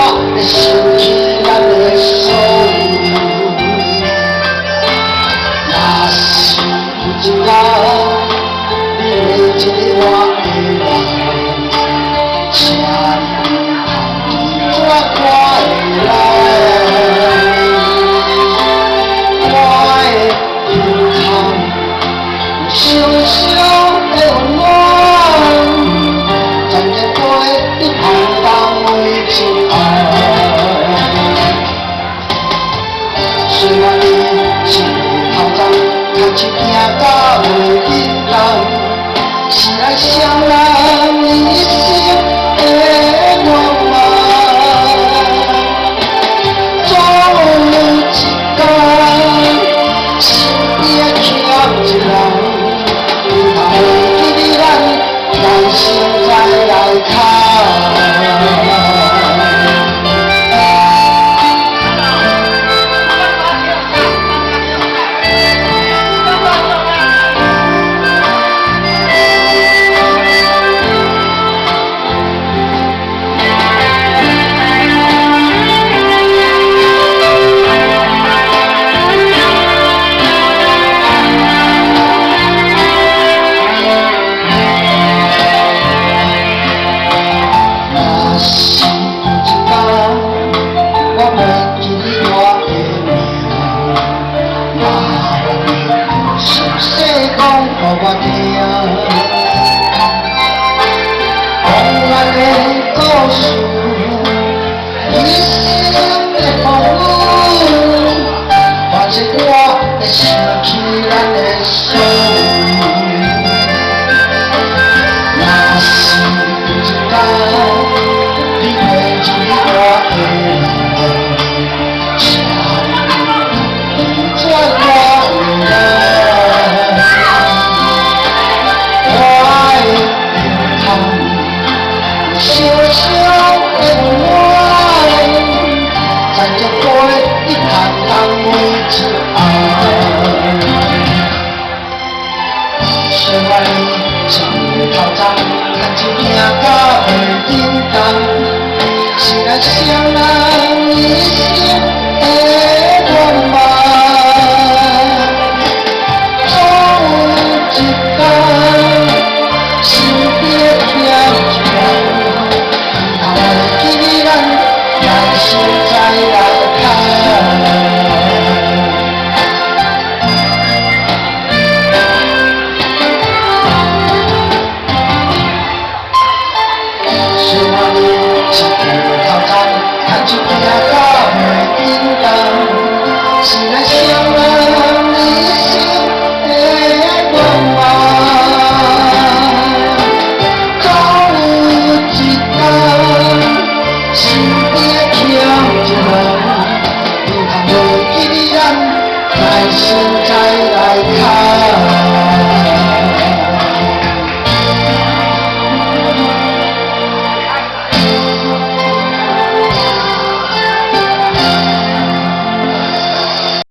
会想起咱的所有。若是有一天，你做一个我的人，请你后我看会来。我的胸膛有小小的温暖。站在我的旁当为真爱，虽然你是头鬃，却只行甲袂叮当，是来伤人一生的愿望。总有一天，身边欠一人。会记咱人生再来看。我听，讲咱的故事。